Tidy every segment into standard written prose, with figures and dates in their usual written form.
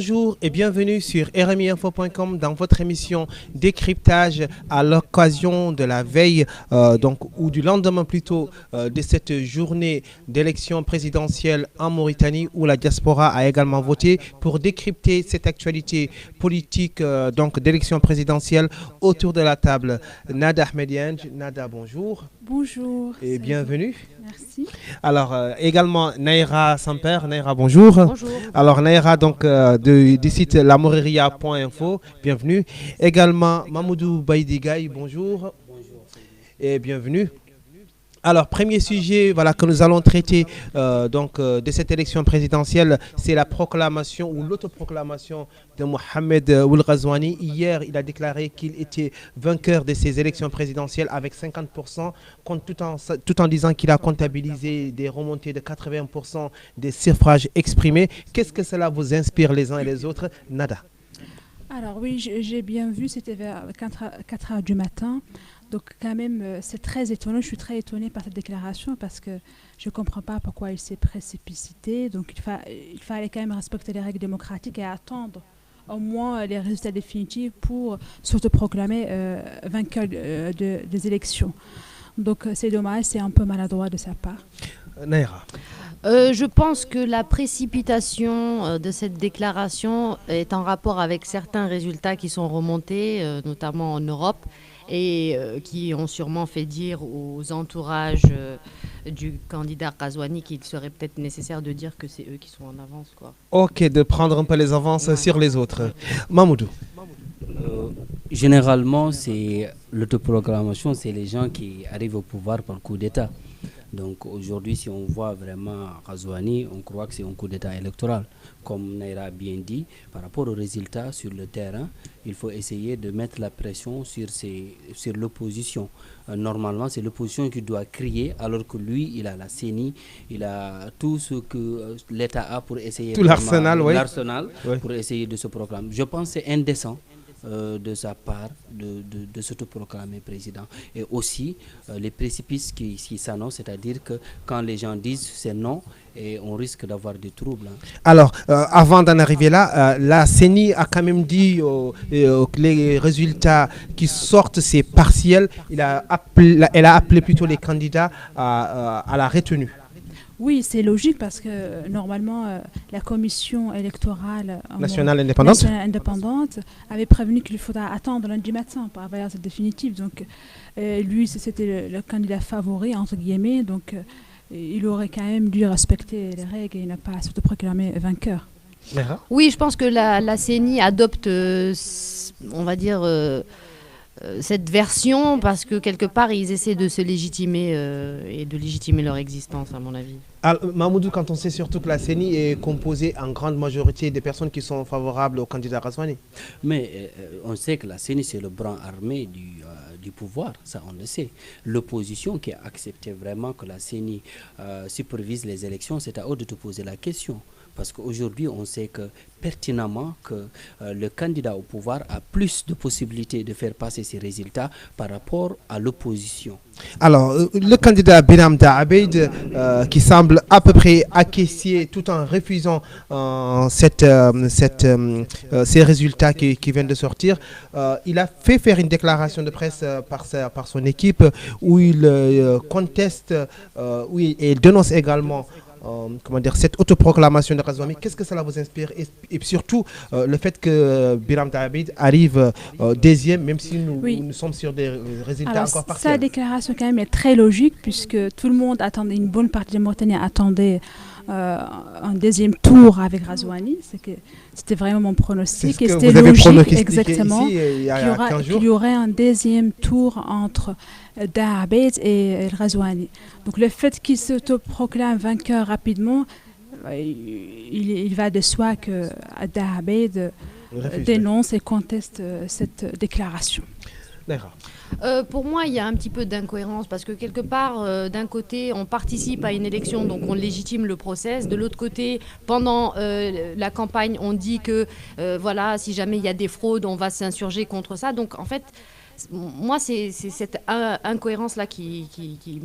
Bonjour et bienvenue sur rmiinfo.com dans votre émission Décryptage à l'occasion de la veille ou du lendemain plutôt de cette journée d'élection présidentielle en Mauritanie où la diaspora a également voté pour décrypter cette actualité politique d'élection présidentielle autour de la table. Nada Ahmedianj. Nada, bonjour. Bonjour. Et bienvenue. Merci. Alors également Naira Samper. Naira, bonjour. Bonjour. Alors Naira du site lamoreria.info, bienvenue. Également Mamoudou Baïdigaï, bonjour. Et bienvenue. Alors, premier sujet que nous allons traiter de cette élection présidentielle, c'est la proclamation ou l'autoproclamation de Mohamed Ould Ghazouani. Hier, il a déclaré qu'il était vainqueur de ces élections présidentielles avec 50%, tout en disant qu'il a comptabilisé des remontées de 80% des suffrages exprimés. Qu'est-ce que cela vous inspire les uns et les autres? Nada. Alors oui, j'ai bien vu, c'était vers 4 heures du matin. Donc quand même, c'est très étonnant. Je suis très étonnée par cette déclaration parce que je ne comprends pas pourquoi il s'est précipité. Donc il fallait quand même respecter les règles démocratiques et attendre au moins les résultats définitifs pour s'autoproclamer vainqueur des élections. Donc c'est dommage, c'est un peu maladroit de sa part. Naira. Je pense que la précipitation de cette déclaration est en rapport avec certains résultats qui sont remontés, notamment en Europe, et qui ont sûrement fait dire aux entourages du candidat Ghazouani qu'il serait peut-être nécessaire de dire que c'est eux qui sont en avance, quoi. Ok, de prendre un peu les avances sur les autres. Mamoudou. Généralement, c'est l'autoproclamation, c'est les gens qui arrivent au pouvoir par coup d'État. Donc aujourd'hui, si on voit vraiment Ghazouani, on croit que c'est un coup d'État électoral. Comme Naira a bien dit, par rapport aux résultats sur le terrain, il faut essayer de mettre la pression sur l'opposition. Normalement, c'est l'opposition qui doit crier, alors que lui, il a la CENI, il a tout ce que l'État a pour essayer tout l'arsenal, pour essayer de se proclamer. Je pense que c'est indécent de sa part de s'autoproclamer président. Et aussi les précipices qui s'annoncent, c'est-à-dire que quand les gens disent c'est non, et on risque d'avoir des troubles. Alors, avant d'en arriver là, la CENI a quand même dit que les résultats qui sortent, c'est partiel. Elle a appelé plutôt les candidats à la retenue. Oui, c'est logique parce que normalement, la commission électorale nationale indépendante avait prévenu qu'il faudra attendre lundi matin pour avoir la résultat définitif. Donc, lui, c'était le candidat favori, entre guillemets. Donc, il aurait quand même dû respecter les règles et n'a pas s'autoproclamer vainqueur. Oui, je pense que la CENI adopte, on va dire, cette version parce que quelque part, ils essaient de se légitimer et de légitimer leur existence, à mon avis. Alors, Mamoudou, quand on sait surtout que la CENI est composée en grande majorité des personnes qui sont favorables au candidat Ghazouani. Mais on sait que la CENI, c'est le bras armé du pouvoir, ça on le sait. L'opposition qui a accepté vraiment que la CENI supervise les élections, c'est à eux de te poser la question. Parce qu'aujourd'hui, on sait que pertinemment que le candidat au pouvoir a plus de possibilités de faire passer ses résultats par rapport à l'opposition. Alors, le candidat Biram Daabeid, qui semble à peu près acquiescer tout en refusant ces résultats qui viennent de sortir, il a fait faire une déclaration de presse par son équipe où il conteste, et dénonce également cette autoproclamation de Ghazouani. Qu'est-ce que cela vous inspire et surtout le fait que Biram Daabeid arrive deuxième, même si nous sommes sur des résultats encore partiels. Sa déclaration quand même est très logique puisque tout le monde attendait, une bonne partie des Mauritaniens attendaient un deuxième tour avec Ghazouani. C'était vraiment mon pronostic et c'était logique exactement qu'il y aurait un deuxième tour entre Daabeid et Ghazouani. Donc le fait qu'il s'autoproclame vainqueur rapidement, il va de soi que Daabeid dénonce et conteste cette déclaration. Pour moi, il y a un petit peu d'incohérence parce que quelque part, d'un côté, on participe à une élection, donc on légitime le process. De l'autre côté, pendant la campagne, on dit que voilà, si jamais il y a des fraudes, on va s'insurger contre ça. Donc en fait, moi, c'est cette incohérence-là qui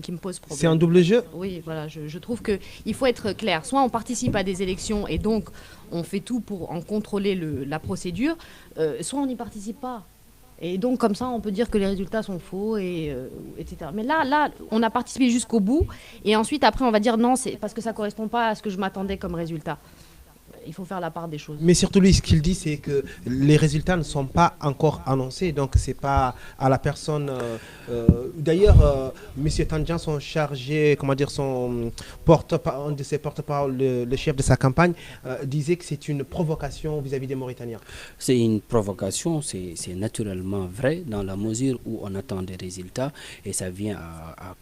me pose problème. C'est un double jeu? Oui, voilà, je trouve qu'il faut être clair. Soit on participe à des élections et donc on fait tout pour en contrôler la procédure, soit on n'y participe pas. Et donc, comme ça, on peut dire que les résultats sont faux, etc. Mais là, on a participé jusqu'au bout. Et ensuite, après, on va dire non, c'est parce que ça ne correspond pas à ce que je m'attendais comme résultat. Il faut faire la part des choses. Mais surtout, lui, ce qu'il dit, c'est que les résultats ne sont pas encore annoncés. Donc, ce n'est pas à la personne. D'ailleurs, M. Tandjan, son chargé, un de ses porte-parole, le chef de sa campagne, disait que c'est une provocation vis-à-vis des Mauritaniens. C'est une provocation, c'est naturellement vrai, dans la mesure où on attend des résultats et ça vient à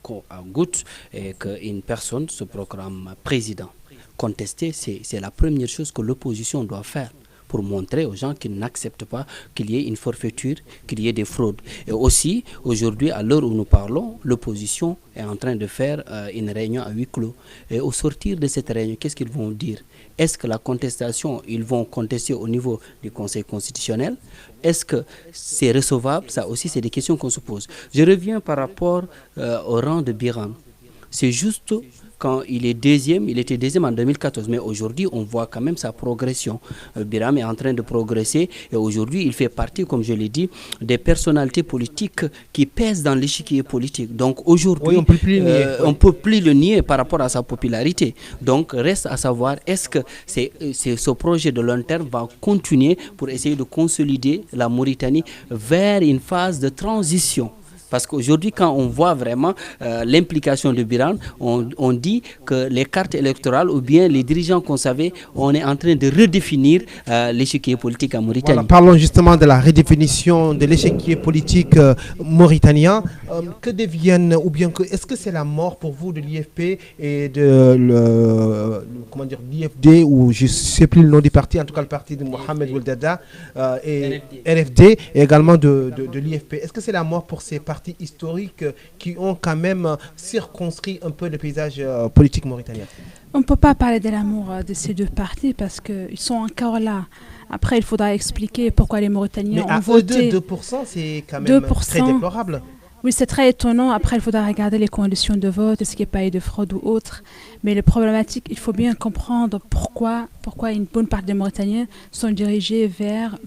gouttes, et qu'une personne se proclame président. Contester, c'est la première chose que l'opposition doit faire pour montrer aux gens qu'ils n'acceptent pas qu'il y ait une forfaiture, qu'il y ait des fraudes. Et aussi, aujourd'hui, à l'heure où nous parlons, l'opposition est en train de faire une réunion à huis clos. Et au sortir de cette réunion, qu'est-ce qu'ils vont dire? Est-ce que la contestation, ils vont contester au niveau du Conseil constitutionnel? Est-ce que c'est recevable? Ça aussi, c'est des questions qu'on se pose. Je reviens par rapport au rang de Biran. C'est juste... Quand il était deuxième en 2014, mais aujourd'hui, on voit quand même sa progression. Biram est en train de progresser et aujourd'hui, il fait partie, comme je l'ai dit, des personnalités politiques qui pèsent dans l'échiquier politique. Donc aujourd'hui, on ne peut plus le nier par rapport à sa popularité. Donc reste à savoir, est-ce que ce projet de long terme va continuer pour essayer de consolider la Mauritanie vers une phase de transition? Parce qu'aujourd'hui, quand on voit vraiment l'implication de Biran, on dit que les cartes électorales ou bien les dirigeants qu'on savait, on est en train de redéfinir l'échiquier politique en Mauritanie. Voilà, parlons justement de la redéfinition de l'échiquier politique mauritanien. Que deviennent, ou bien est-ce que c'est la mort pour vous de l'IFP et de l'IFD, ou je ne sais plus le nom du parti, en tout cas le parti de Mohamed Oueldada et RFD, et également de l'IFP. Est-ce que c'est la mort pour ces partis historiques qui ont quand même circonscrit un peu le paysage politique mauritanien? On ne peut pas parler de l'amour de ces deux partis parce qu'ils sont encore là. Après, il faudra expliquer pourquoi les Mauritaniens ont voté. 2%, c'est quand même 2%, très déplorable. Oui, c'est très étonnant. Après, il faudra regarder les conditions de vote, est-ce qu'il n'y a pas eu de fraude ou autre. Mais le problématique, il faut bien comprendre pourquoi une bonne partie des Mauritaniens sont dirigés vers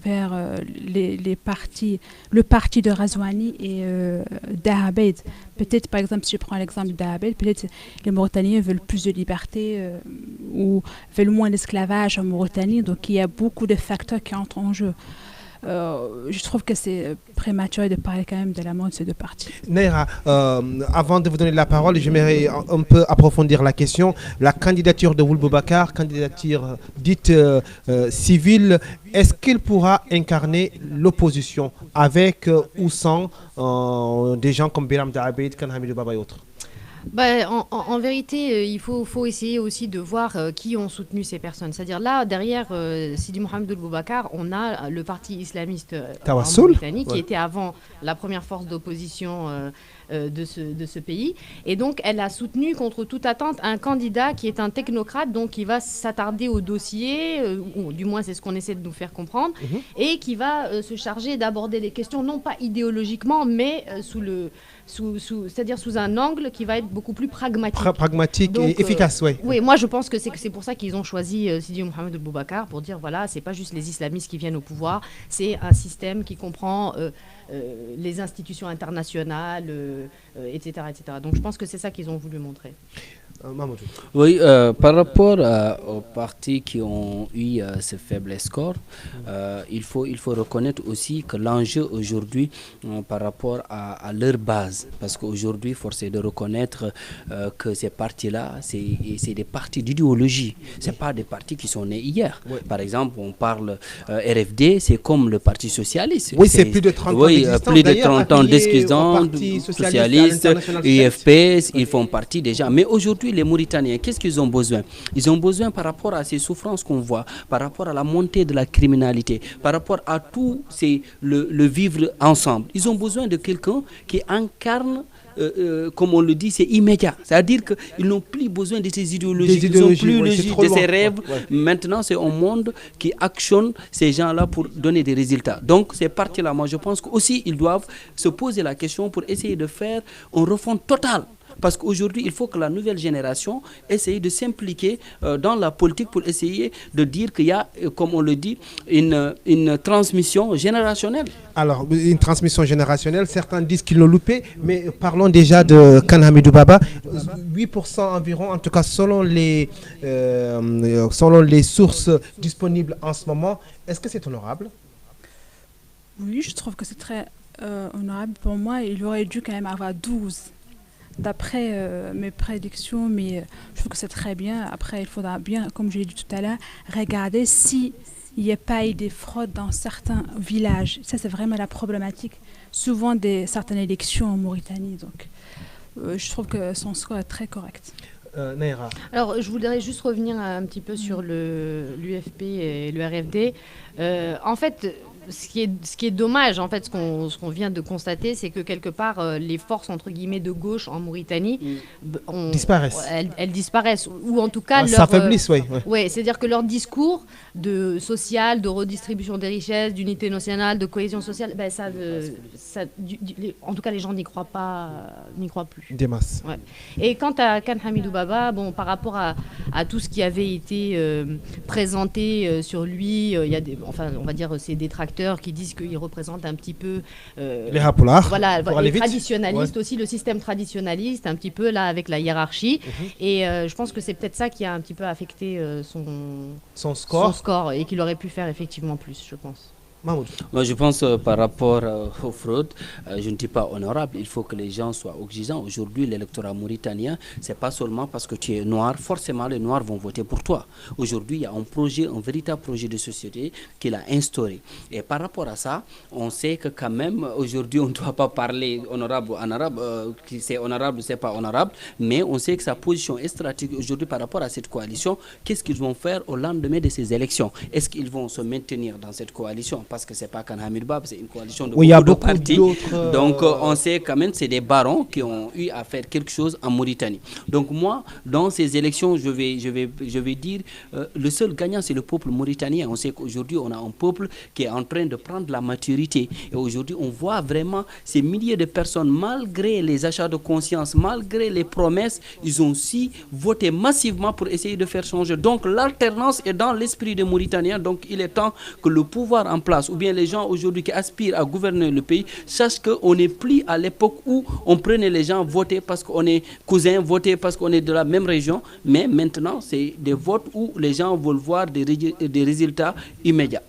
les partis, le parti de Razouani et d'Ahabeid. Peut-être, par exemple, si je prends l'exemple d'Ahabeid, peut-être les Mauritaniens veulent plus de liberté ou veulent moins d'esclavage en Mauritanie. Donc, il y a beaucoup de facteurs qui entrent en jeu. Je trouve que c'est prématuré de parler quand même de la mort de ces deux partis. Naira, avant de vous donner la parole, j'aimerais un peu approfondir la question. La candidature de Ould Boubacar, candidature dite civile, est-ce qu'il pourra incarner l'opposition avec ou sans des gens comme Biram Daabeid, Khan Hamidou Baba et autres? En vérité, il faut essayer aussi de voir qui ont soutenu ces personnes. C'est-à-dire là, derrière Sidi Mohamed Ould Boubacar, on a le parti islamiste en Mauritanie, qui était avant la première force d'opposition de ce pays. Et donc, elle a soutenu contre toute attente un candidat qui est un technocrate, donc qui va s'attarder au dossier, ou du moins c'est ce qu'on essaie de nous faire comprendre, et qui va se charger d'aborder les questions, non pas idéologiquement, mais c'est-à-dire sous un angle qui va être beaucoup plus pragmatique. Pragmatique donc, et efficace, oui. Oui, moi je pense que c'est pour ça qu'ils ont choisi Sidi Mohamed Ould Boubacar, pour dire voilà, c'est pas juste les islamistes qui viennent au pouvoir, c'est un système qui comprend les institutions internationales, etc., etc. Donc je pense que c'est ça qu'ils ont voulu montrer. Mamadou. Oui, par rapport aux partis qui ont eu ce faible score, il faut reconnaître aussi que l'enjeu aujourd'hui par rapport à leur base, parce qu'aujourd'hui, force est de reconnaître que ces partis-là, c'est des partis d'idéologie, ce n'est pas des partis qui sont nés hier. Oui. Par exemple, on parle RFD, c'est comme le Parti socialiste. Oui, c'est plus de 30 ans d'existence. Plus de 30 ans d'existence, socialiste, UFP, ils font partie déjà. Mais aujourd'hui, les Mauritaniens, qu'est-ce qu'ils ont besoin? Ils ont besoin par rapport à ces souffrances qu'on voit, par rapport à la montée de la criminalité, par rapport à tout le vivre ensemble. Ils ont besoin de quelqu'un qui incarne comme on le dit, c'est immédiat. C'est-à-dire qu'ils n'ont plus besoin de ces idéologies, ils n'ont plus de ces rêves. Maintenant, c'est un monde qui actionne ces gens-là pour donner des résultats. Donc, ces partis-là, moi, je pense qu'aussi, ils doivent se poser la question pour essayer de faire une refonte totale. Parce qu'aujourd'hui, il faut que la nouvelle génération essaye de s'impliquer dans la politique pour essayer de dire qu'il y a, comme on le dit, une transmission générationnelle. Alors, une transmission générationnelle, certains disent qu'ils l'ont loupé, mais parlons déjà de Kane Hamidou Baba. 8% environ, en tout cas selon les sources disponibles en ce moment. Est-ce que c'est honorable? Oui, je trouve que c'est très honorable. Pour moi, il aurait dû quand même avoir 12. D'après mes prédictions, mais je trouve que c'est très bien. Après, il faudra bien, comme je l'ai dit tout à l'heure, regarder s'il n'y a pas eu des fraudes dans certains villages. Ça, c'est vraiment la problématique. Souvent, certaines élections en Mauritanie. Donc, je trouve que son score est très correct. Naira. Alors, je voudrais juste revenir un petit peu sur l'UFP et le RFD. En fait, ce qui est dommage, en fait, ce qu'on vient de constater, c'est que quelque part, les forces, entre guillemets, de gauche en Mauritanie disparaissent. Elles disparaissent. Ou en tout cas, s'affaiblissent, oui. Ouais, c'est-à-dire que leur discours social, de redistribution des richesses, d'unité nationale, de cohésion sociale, ben en tout cas, les gens n'y croient plus. Des masses. Ouais. Et quant à Kane Hamidou Baba, bon, par rapport à tout ce qui avait été présenté sur lui, il y a on va dire, c'est détracteurs qui disent qu'il représente un petit peu les Hapoulards, voilà, les traditionalistes aussi, le système traditionnaliste, un petit peu là avec la hiérarchie. Et je pense que c'est peut-être ça qui a un petit peu affecté son score et qu'il aurait pu faire effectivement plus, je pense. Moi, je pense par rapport aux fraudes, je ne dis pas honorable, il faut que les gens soient exigeants. Aujourd'hui, l'électorat mauritanien, c'est pas seulement parce que tu es noir, forcément les noirs vont voter pour toi. Aujourd'hui, il y a un véritable projet de société qu'il a instauré. Et par rapport à ça, on sait que quand même, aujourd'hui, on ne doit pas parler honorable ou en arabe, c'est honorable ou c'est pas honorable, mais on sait que sa position est stratégique aujourd'hui par rapport à cette coalition. Qu'est-ce qu'ils vont faire au lendemain de ces élections? Est-ce qu'ils vont se maintenir dans cette coalition? Parce que c'est pas Kane Hamidou Baba, c'est une coalition de beaucoup de partis. Donc on sait quand même que c'est des barons qui ont eu à faire quelque chose en Mauritanie. Donc moi, dans ces élections, je vais dire, le seul gagnant, c'est le peuple mauritanien. On sait qu'aujourd'hui, on a un peuple qui est en train de prendre la maturité. Et aujourd'hui, on voit vraiment ces milliers de personnes, malgré les achats de conscience, malgré les promesses, ils ont aussi voté massivement pour essayer de faire changer. Donc l'alternance est dans l'esprit des Mauritaniens. Donc il est temps que le pouvoir en place, ou bien les gens aujourd'hui qui aspirent à gouverner le pays, sachent qu'on n'est plus à l'époque où on prenait les gens voter parce qu'on est cousins, voter parce qu'on est de la même région, mais maintenant c'est des votes où les gens veulent voir des résultats immédiats.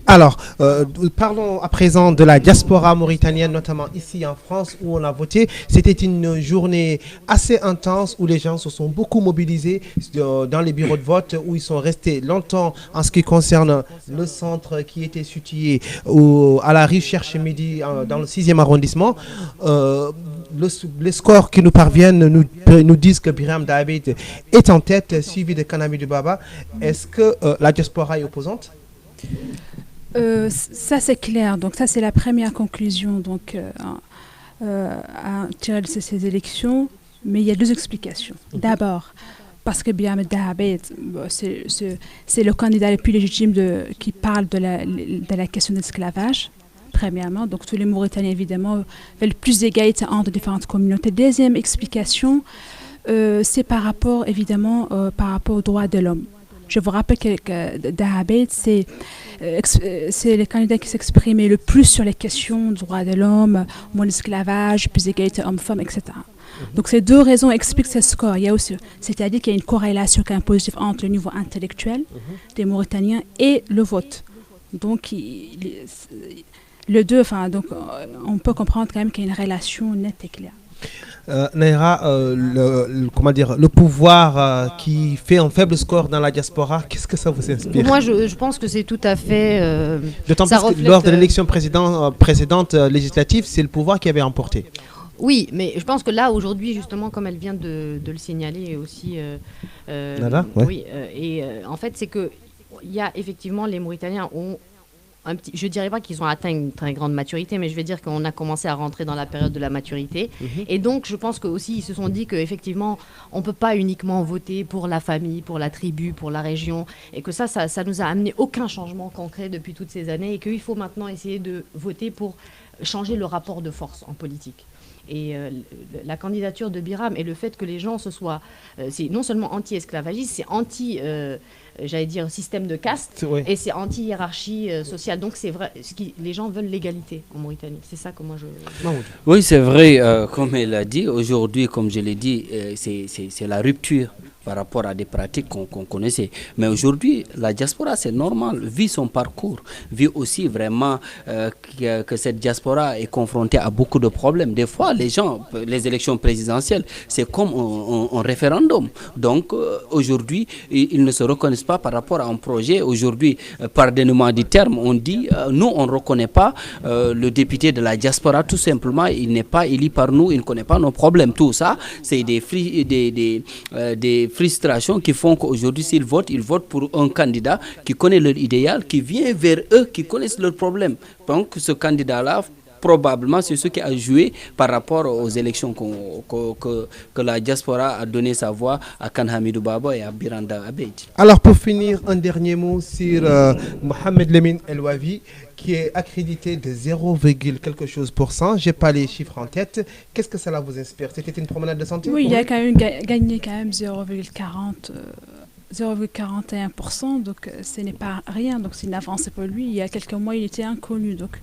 Alors, parlons à présent de la diaspora mauritanienne, notamment ici en France où on a voté. C'était une journée assez intense où les gens se sont beaucoup mobilisés dans les bureaux de vote, où ils sont restés longtemps en ce qui concerne le centre qui était situé à la rue Cherche Midi dans le 6e arrondissement. Les scores qui nous parviennent nous disent que Biram David est en tête, suivi de Kane Hamidou Baba. Est-ce que la diaspora est opposante? Ça c'est clair, donc ça c'est la première conclusion donc, à tirer de ces élections, mais il y a deux explications. D'abord, parce que Biram Dahabet, c'est le candidat le plus légitime qui parle de la question de l'esclavage, premièrement, donc tous les Mauritaniens évidemment veulent plus d'égalité entre différentes communautés. Deuxième explication, c'est par rapport évidemment aux droits de l'homme. Je vous rappelle que Dahabet, c'est le candidat qui s'exprimait le plus sur les questions du droit de l'homme, moins d'esclavage, plus d'égalité homme-femme, etc. Donc ces deux raisons expliquent ce score. Il y a aussi, c'est-à-dire qu'il y a une corrélation quand même positive entre le niveau intellectuel des Mauritaniens et le vote. Donc le deux, donc on peut comprendre quand même qu'il y a une relation nette et claire. Naira, le pouvoir qui fait un faible score dans la diaspora, qu'est-ce que ça vous inspire? Moi, je pense que c'est tout à fait... D'autant plus que lors de l'élection précédente législative, c'est le pouvoir qui avait emporté. Oui, mais je pense que là, aujourd'hui, justement, comme elle vient de le signaler aussi... Nada, ouais. Oui, en fait, c'est que il y a effectivement, les Mauritaniens ont je dirais pas qu'ils ont atteint une très grande maturité, mais je vais dire qu'on a commencé à rentrer dans la période de la maturité. Et donc, je pense qu'aussi, ils se sont dit qu'effectivement, on ne peut pas uniquement voter pour la famille, pour la tribu, pour la région, et que ça nous a amené aucun changement concret depuis toutes ces années, et qu'il faut maintenant essayer de voter pour changer le rapport de force en politique. Et la candidature de Biram et le fait que les gens c'est non seulement anti-esclavagisme, c'est j'allais dire système de caste, et c'est anti-hiérarchie sociale. Donc c'est vrai, les gens veulent l'égalité en Mauritanie. C'est ça que moi je... Oui, c'est vrai, comme elle a dit, aujourd'hui, comme je l'ai dit, c'est la rupture par rapport à des pratiques qu'on connaissait. Mais aujourd'hui, la diaspora, c'est normal, vit son parcours, vit aussi vraiment que cette diaspora est confrontée à beaucoup de problèmes. Des fois, les élections présidentielles, c'est comme un référendum. Donc, aujourd'hui, ils ne se reconnaissent pas par rapport à un projet. Aujourd'hui, par dénouement du terme, on dit, nous, on ne reconnaît pas le député de la diaspora, tout simplement, il n'est pas élu par nous, il ne connaît pas nos problèmes. Tout ça, c'est des frustrations qui font qu'aujourd'hui, s'ils votent, ils votent pour un candidat qui connaît leur idéal, qui vient vers eux, qui connaissent leurs problèmes. Donc, ce candidat-là, probablement, c'est ce qui a joué par rapport aux élections que la diaspora a donné sa voix à Kane Hamidou Baba et à Biranda Abeid. Alors, pour finir, un dernier mot sur Mohamed Lemine El Wavi, qui est accrédité de 0, quelque chose %. Je n'ai pas les chiffres en tête. Qu'est-ce que cela vous inspire? C'était une promenade de santé? Oui, il a quand même gagné 0,41%, donc ce n'est pas rien, donc c'est une avancée pour lui. Il y a quelques mois, il était inconnu, donc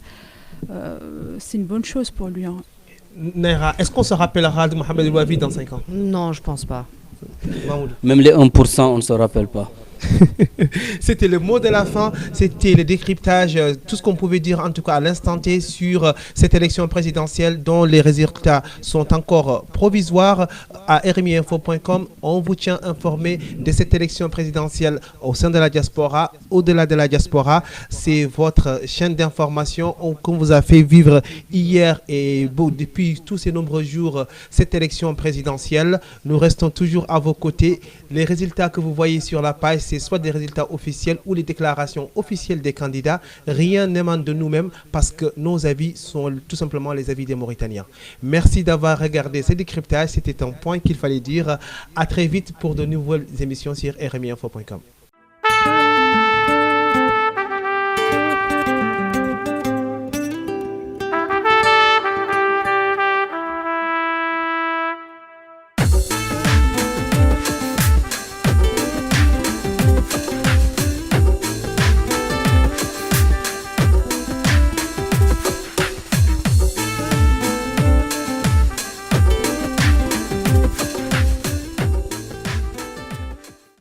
c'est une bonne chose pour lui. Hein. Naira, est-ce qu'on se rappellera de Mohamed El Wavi dans 5 ans? Non, je pense pas. Même les 1%, on ne se rappelle pas. C'était le mot de la fin, c'était le décryptage, tout ce qu'on pouvait dire en tout cas à l'instant T sur cette élection présidentielle dont les résultats sont encore provisoires. À rmiinfo.com, on vous tient informé de cette élection présidentielle au sein de la diaspora, au-delà de la diaspora. C'est votre chaîne d'information qu'on vous a fait vivre hier et depuis tous ces nombreux jours cette élection présidentielle. Nous restons toujours à vos côtés. Les résultats que vous voyez sur la page, c'est soit des résultats officiels ou les déclarations officielles des candidats. Rien n'émane de nous-mêmes parce que nos avis sont tout simplement les avis des Mauritaniens. Merci d'avoir regardé ce décryptage. C'était un point qu'il fallait dire. À très vite pour de nouvelles émissions sur rmiinfo.com.